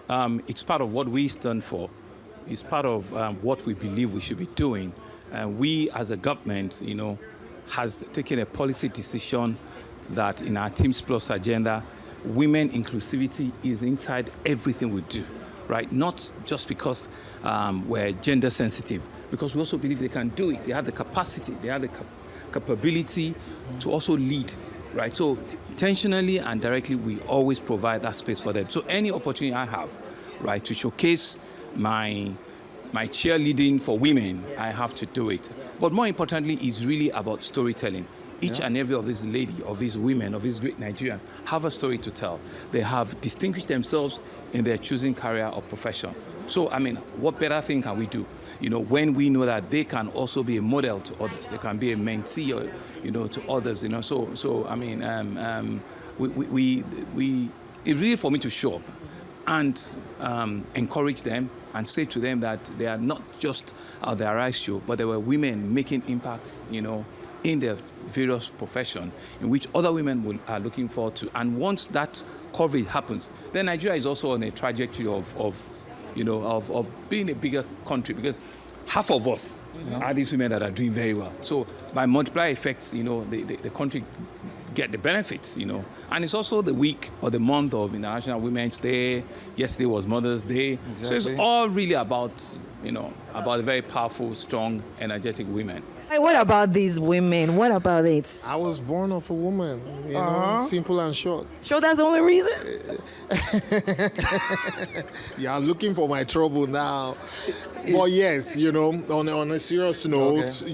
it's part of what we stand for. It's part of what we believe we should be doing. We, as a government, has taken a policy decision that in our Teams Plus agenda, women inclusivity is inside everything we do, right? Not just because we're gender sensitive, because we also believe they can do it. They have the capacity, they have the capability to also lead, right? So intentionally and directly, we always provide that space for them. So any opportunity I have, right, to showcase my cheerleading for women, I have to do it. But more importantly, it's really about storytelling. Each and every of these ladies, of these women, of these great Nigerians have a story to tell. They have distinguished themselves in their choosing career or profession. So, what better thing can we do? When we know that they can also be a model to others, they can be a mentee, to others. It's really for me to show up and encourage them and say to them that they are not just their rise show, but they were women making impacts, in their various professions in which other women are looking forward to. And once that coverage happens, then Nigeria is also on a trajectory of being a bigger country, because half of us are these women that are doing very well. So by multiplier effects, the country get the benefits, And it's also the week or the month of International Women's Day. Yesterday was Mother's Day. Exactly. So it's all really about, about very powerful, strong, energetic women. Hey, what about these women? What about it? I was born of a woman, simple and short. Sure, that's the only reason? You are looking for my trouble now. But yes, on a serious note,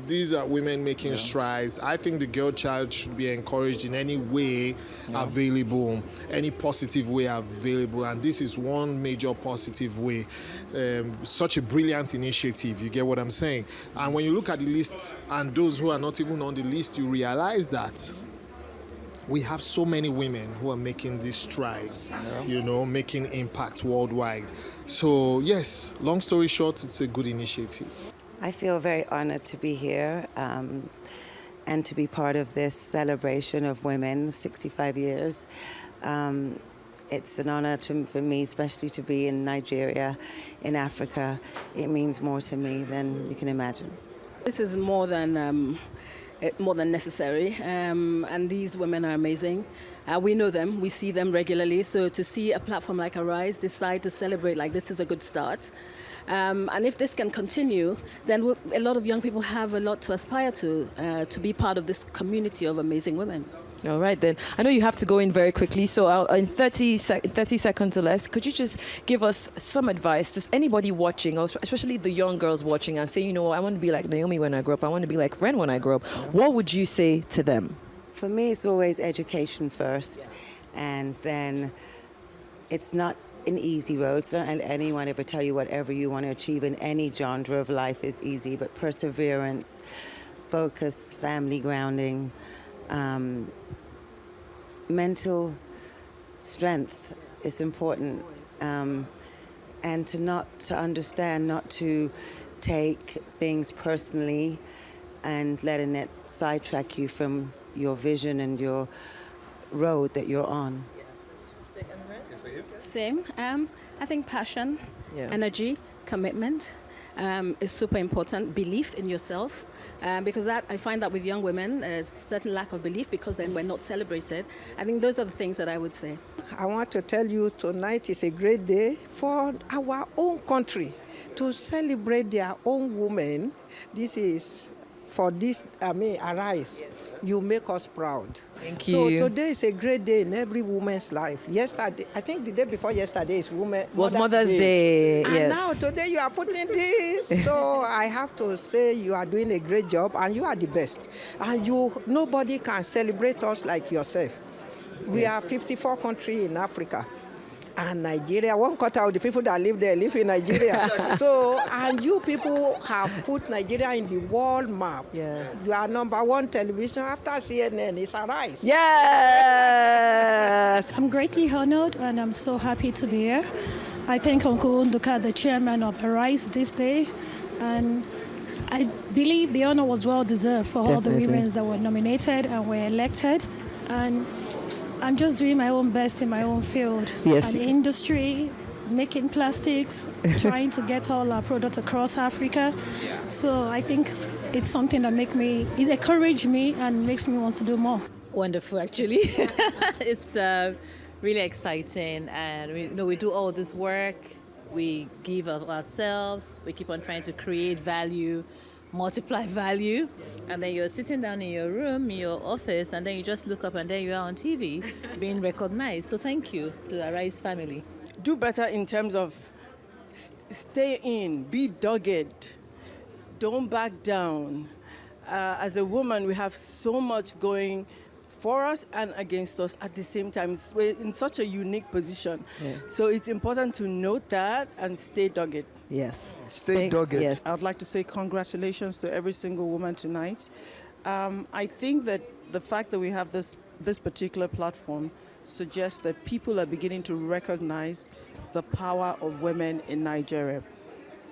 these are women making strides. I think the girl child should be encouraged in any way available, any positive way available. And this is one major positive way. Such a brilliant initiative, you get what I'm saying? And when you look at the list and those who are not even on the list, you realize that we have so many women who are making these strides, making impact worldwide. So yes, long story short, it's a good initiative. I feel very honored to be here and to be part of this celebration of women, 65 years. It's an honor for me, especially to be in Nigeria, in Africa. It means more to me than you can imagine. This is more than necessary, and these women are amazing. We know them, we see them regularly, so to see a platform like Arise decide to celebrate like this is a good start. And if this can continue, then a lot of young people have a lot to aspire to be part of this community of amazing women. All right, then. I know you have to go in very quickly, so in 30 seconds or less, could you just give us some advice to anybody watching, or especially the young girls watching, and say, I want to be like Naomi when I grow up, I want to be like Ren when I grow up. What would you say to them? For me, it's always education first, and then it's not an easy road. It's not anyone ever tell you whatever you want to achieve in any genre of life is easy, but perseverance, focus, family grounding, mental strength is important, and to understand not to take things personally and letting it sidetrack you from your vision and your road that you're on. Same. I think passion, energy, commitment is super important. Belief in yourself, because I find that with young women, there's a certain lack of belief because then we're not celebrated. I think those are the things that I would say. I want to tell you tonight is a great day for our own country to celebrate their own women. This is for this, Arise. You make us proud. Thank you. So today is a great day in every woman's life. Yesterday, I think the day before yesterday is Mother's Day. And yes. now today you are putting this. So I have to say you are doing a great job and you are the best. And nobody can celebrate us like yourself. We are 54 countries in Africa. And Nigeria, 1/4 of the people that live there live in Nigeria. And you people have put Nigeria in the world map. Yes. You are #1 television after CNN. It's Arise. Yes. I'm greatly honored and I'm so happy to be here. I thank Uncle Nduka, the chairman of Arise, this day. And I believe the honor was well deserved for all the women that were nominated and were elected. And I'm just doing my own best in my own field. Yes. An industry, making plastics, trying to get all our products across Africa. So I think it's something that it encourages me and makes me want to do more. Wonderful, actually. It's really exciting, and we do all this work. We give of ourselves. We keep on trying to create value, multiply value, and then you're sitting down in your room, in your office, and then you just look up, and then you are on TV, being recognized. So thank you to Arise family. Do better in terms of stay in, be dogged, don't back down. As a woman, we have so much going for us and against us at the same time. We're in such a unique position. Yeah. So it's important to note that and stay dogged. Yes. Stay dogged. Yes. I would like to say congratulations to every single woman tonight. I think that the fact that we have this particular platform suggests that people are beginning to recognize the power of women in Nigeria.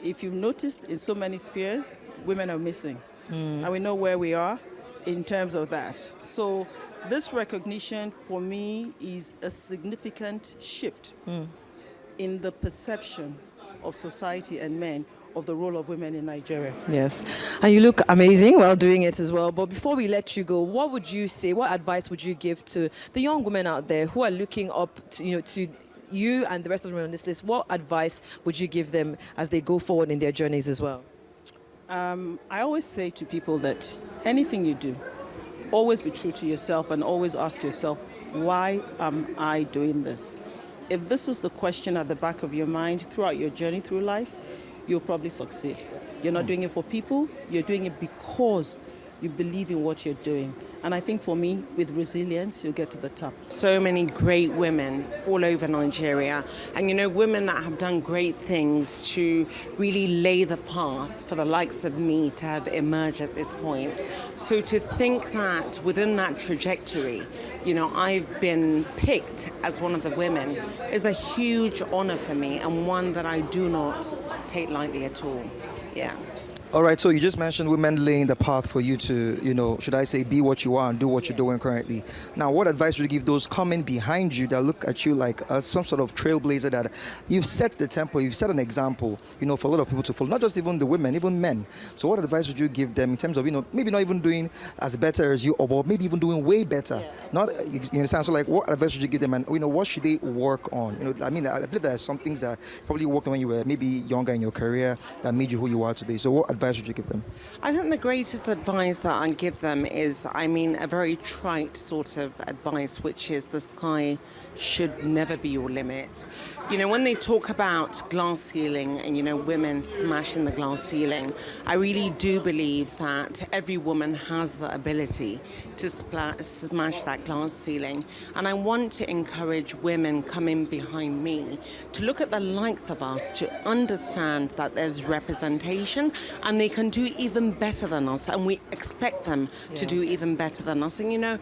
If you've noticed, in so many spheres, women are missing. And we know where we are in terms of that. So this recognition for me is a significant shift in the perception of society and men of the role of women in Nigeria. Yes. And you look amazing while doing it as well. But before we let you go, what would you say, what advice would you give to the young women out there who are looking up to, to you and the rest of them on this list? What advice would you give them as they go forward in their journeys as well? I always say to people that anything you do, always be true to yourself and always ask yourself, why am I doing this? If this is the question at the back of your mind throughout your journey through life, you'll probably succeed. You're not doing it for people, you're doing it because you believe in what you're doing. And I think for me, with resilience, you'll get to the top. So many great women all over Nigeria. And women that have done great things to really lay the path for the likes of me to have emerged at this point. So to think that within that trajectory, I've been picked as one of the women is a huge honor for me, and one that I do not take lightly at all. Yeah. All right, so you just mentioned women laying the path for you to, should I say, be what you are and do what you're doing currently. Now, what advice would you give those coming behind you that look at you like some sort of trailblazer, that you've set the tempo, you've set an example, for a lot of people to follow, not just even the women, even men. So what advice would you give them in terms of, maybe not even doing as better as you, or maybe even doing way better? Not, you understand? So, what advice would you give them, and, what should they work on? I believe there are some things that probably worked when you were maybe younger in your career that made you who you are today. So what advice would you give them? I think the greatest advice that I give them is, a very trite sort of advice, which is the sky should never be your limit. When they talk about glass ceiling and, women smashing the glass ceiling, I really do believe that every woman has the ability to smash that glass ceiling. And I want to encourage women coming behind me to look at the likes of us, to understand that there's representation and they can do even better than us, and we expect them to do even better than us. And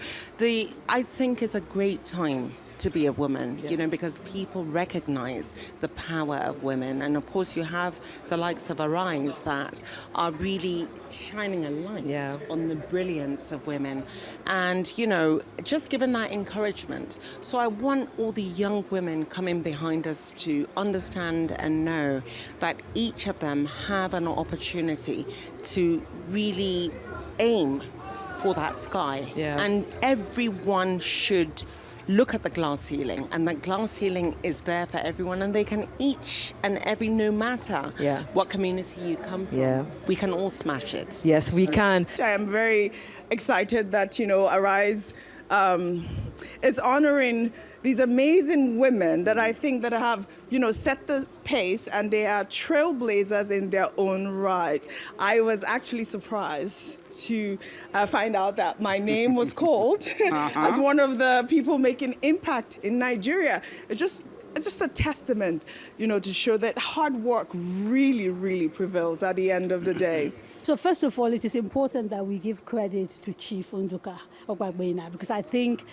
I think it's a great time to be a woman, because people recognize the power of women. And of course you have the likes of Arise that are really shining a light on the brilliance of women, and just given that encouragement. So I want all the young women coming behind us to understand and know that each of them have an opportunity to really aim for that sky, and everyone should look at the glass ceiling, and the glass ceiling is there for everyone, and they can each and every, no matter what community you come from, we can all smash it. Yes, we can. I am very excited that, Arise is honoring these amazing women that I think that have, set the pace, and they are trailblazers in their own right. I was actually surprised to find out that my name was called as one of the people making impact in Nigeria. It's just a testament, to show that hard work really, really prevails at the end of the day. So first of all, it is important that we give credit to Chief Nduka Okpagbena, because I think,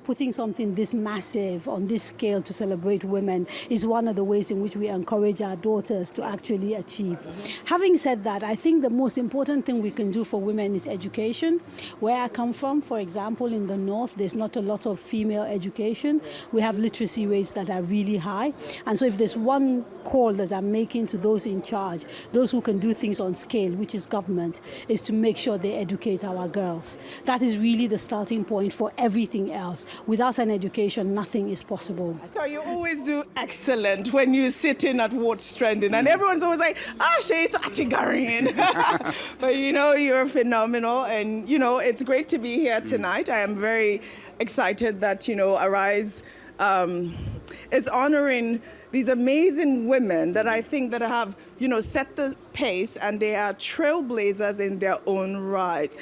putting something this massive on this scale to celebrate women is one of the ways in which we encourage our daughters to actually achieve. Having said that, I think the most important thing we can do for women is education. Where I come from, for example, in the north, there's not a lot of female education. We have literacy rates that are really high. And so if there's one call that I'm making to those in charge, those who can do things on scale, which is government, is to make sure they educate our girls. That is really the starting point for everything else. Without an education, nothing is possible. So you always do excellent when you sit in at What's Trending, and everyone's always like, Shade Atigarin. But you're phenomenal, and it's great to be here tonight. I am very excited that Arise is honoring these amazing women that I think that have set the pace, and they are trailblazers in their own right.